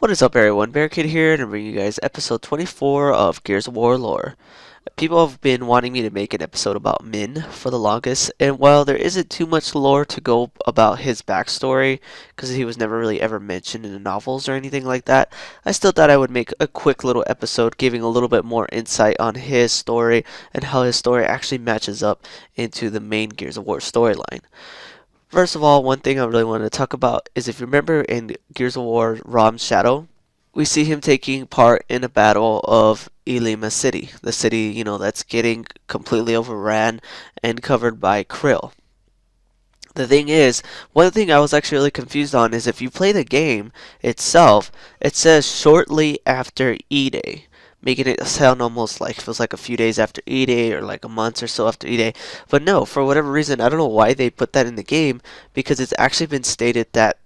What is up, everyone? Barricade here, and I'm bringing you guys episode 24 of Gears of War lore. People have been wanting me to make an episode about Min for the longest, and while there isn't too much lore to go about his backstory, because he was never really ever mentioned in the novels or anything like that, I still thought I would make a quick little episode giving a little bit more insight on his story and how his story actually matches up into the main Gears of War storyline. First of all, one thing I really wanted to talk about is if you remember in Gears of War RAAM'S Shadow, we see him taking part in a battle of Illima City, the city, that's getting completely overran and covered by krill. The thing is, one thing I was actually really confused on is if you play the game itself, it says shortly after E-Day, making it sound almost like it feels like a few days after E-Day or like a month or so after E-Day. But no, for whatever reason, I don't know why they put that in the game, because it's actually been stated that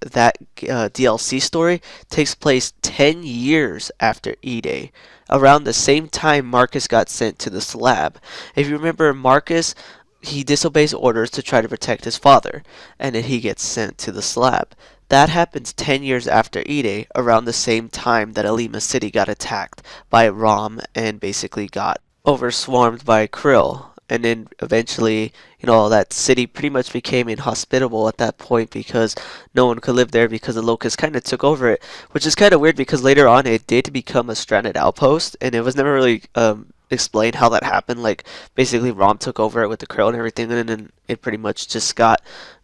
DLC story takes place 10 years after E-Day, around the same time Marcus got sent to the slab. If you remember, Marcus, he disobeys orders to try to protect his father, and then he gets sent to the slab. That happens 10 years after E-Day, around the same time that Illima City got attacked by RAAM and basically got overswarmed by krill. And then eventually, that city pretty much became inhospitable at that point because no one could live there because the locusts kind of took over it, which is kind of weird because later on it did become a stranded outpost, and it was never really explained how that happened. Like, basically RAAM took over it with the krill and everything, and then it pretty much just got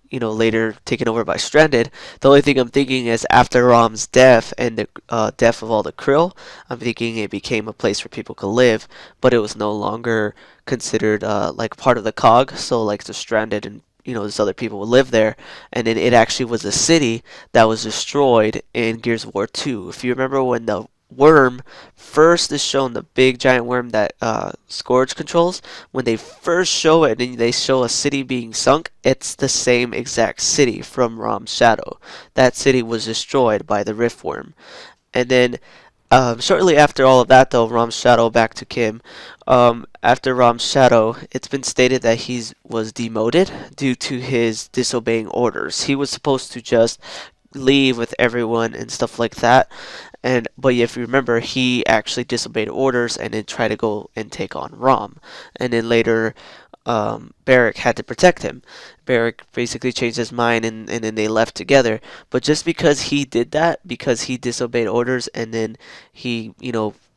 later taken over by Stranded. The only thing I'm thinking is after RAAM'S death and the death of all the krill, I'm thinking it became a place where people could live, but it was no longer considered like part of the cog, so like the Stranded and these other people would live there, and then it actually was a city that was destroyed in Gears of War 2. If you remember when the worm first is shown, the big giant worm that Scourge controls, when they first show it and they show a city being sunk, it's the same exact city from RAAM'S Shadow. That city was destroyed by the rift worm. And then shortly after all of that, though, RAAM'S Shadow, back to Kim. After RAAM'S Shadow, it's been stated that he was demoted due to his disobeying orders. He was supposed to just leave with everyone and stuff like that, but if you remember, he actually disobeyed orders and then tried to go and take on RAAM, and then later Barrick had to protect him. Barrick basically changed his mind, and then they left together. But just because he did that, because he disobeyed orders, and then he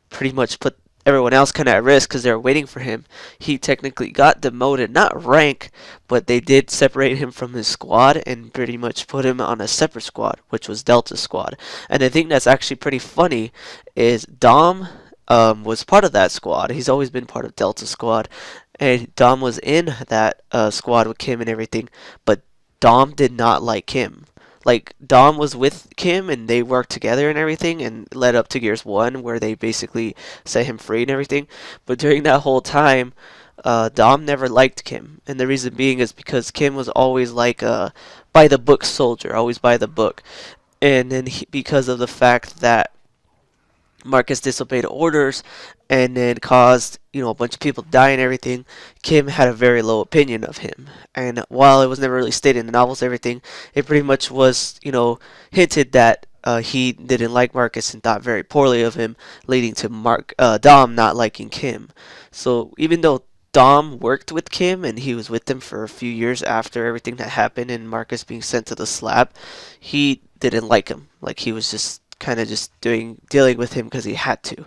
pretty much put everyone else kind of at risk because they were waiting for him, he technically got demoted, not rank, but they did separate him from his squad and pretty much put him on a separate squad, which was Delta Squad. And the thing that's actually pretty funny is Dom was part of that squad. He's always been part of Delta Squad, and Dom was in that squad with Kim and everything, but Dom did not like Kim. Like, Dom was with Kim and they worked together and everything, and led up to Gears 1 where they basically set him free and everything. But during that whole time, Dom never liked Kim. And the reason being is because Kim was always like a by the book soldier, always by the book. And then because of the fact that Marcus disobeyed orders and then caused, a bunch of people to die and everything, Kim had a very low opinion of him. And while it was never really stated in the novels and everything, it pretty much was, hinted that he didn't like Marcus and thought very poorly of him, leading to Dom not liking Kim. So even though Dom worked with Kim and he was with them for a few years after everything that happened and Marcus being sent to the slab, he didn't like him. Like, he was just kind of just dealing with him because he had to.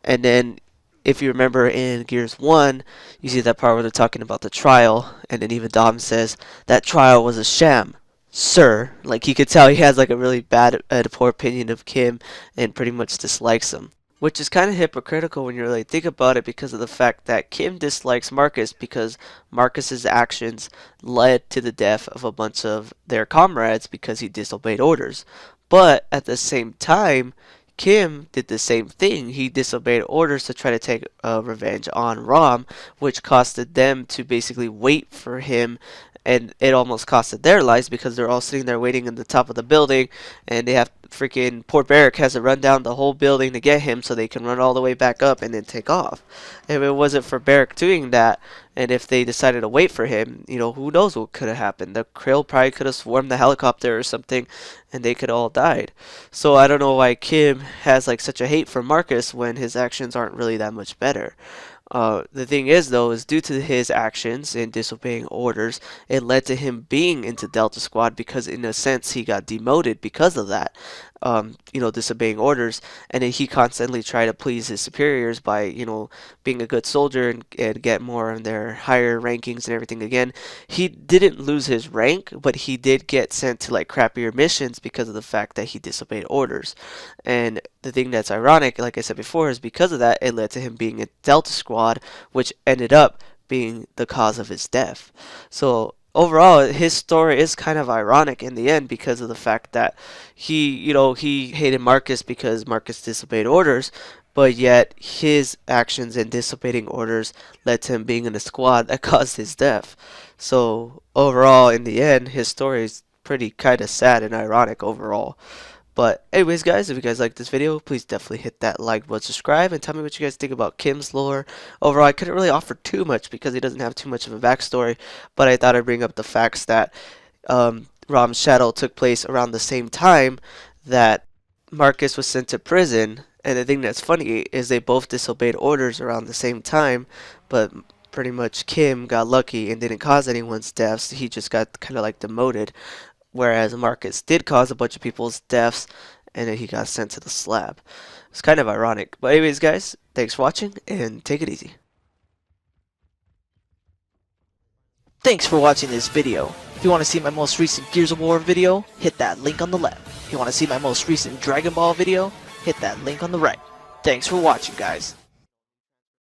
And then if you remember in Gears 1, you see that part where they're talking about the trial, and then even Dom says that trial was a sham, sir. Like, you could tell he has like a really bad poor opinion of Kim and pretty much dislikes him, which is kind of hypocritical when you really think about it, because of the fact that Kim dislikes Marcus because Marcus's actions led to the death of a bunch of their comrades because he disobeyed orders. But at the same time, Kim did the same thing. He disobeyed orders to try to take revenge on RAAM, which costed them to basically wait for him and it almost costed their lives because they're all sitting there waiting in the top of the building, and they have freaking poor Barrick has to run down the whole building to get him so they can run all the way back up and then take off. If it wasn't for Barrick doing that, and if they decided to wait for him, you know, who knows what could have happened. The Krill probably could have swarmed the helicopter or something, and they could all died. So I don't know why Kim has like such a hate for Marcus when his actions aren't really that much better. The thing is, though, is due to his actions in disobeying orders, it led to him being into Delta Squad because, in a sense, he got demoted because of that. You know, disobeying orders, and then he constantly tried to please his superiors by, you know, being a good soldier and get more on their higher rankings and everything. Again, he didn't lose his rank, but he did get sent to like crappier missions because of the fact that he disobeyed orders. And the thing that's ironic, like I said before, is because of that, it led to him being in Delta Squad, which ended up being the cause of his death. So overall, his story is kind of ironic in the end because of the fact that he hated Marcus because Marcus disobeyed orders, but yet his actions in disobeying orders led to him being in a squad that caused his death. So overall, in the end, his story is pretty kind of sad and ironic overall. But anyways, guys, if you guys like this video, please definitely hit that like button, subscribe, and tell me what you guys think about Kim's lore. Overall, I couldn't really offer too much because he doesn't have too much of a backstory, but I thought I'd bring up the facts that RAAM'S Shadow took place around the same time that Marcus was sent to prison. And the thing that's funny is they both disobeyed orders around the same time, but pretty much Kim got lucky and didn't cause anyone's deaths. He just got kind of like demoted, whereas Marcus did cause a bunch of people's deaths, and then he got sent to the slab. It's kind of ironic. But anyways, guys, thanks for watching, and take it easy. Thanks for watching this video. If you want to see my most recent Gears of War video, hit that link on the left. If you want to see my most recent Dragon Ball video, hit that link on the right. Thanks for watching, guys.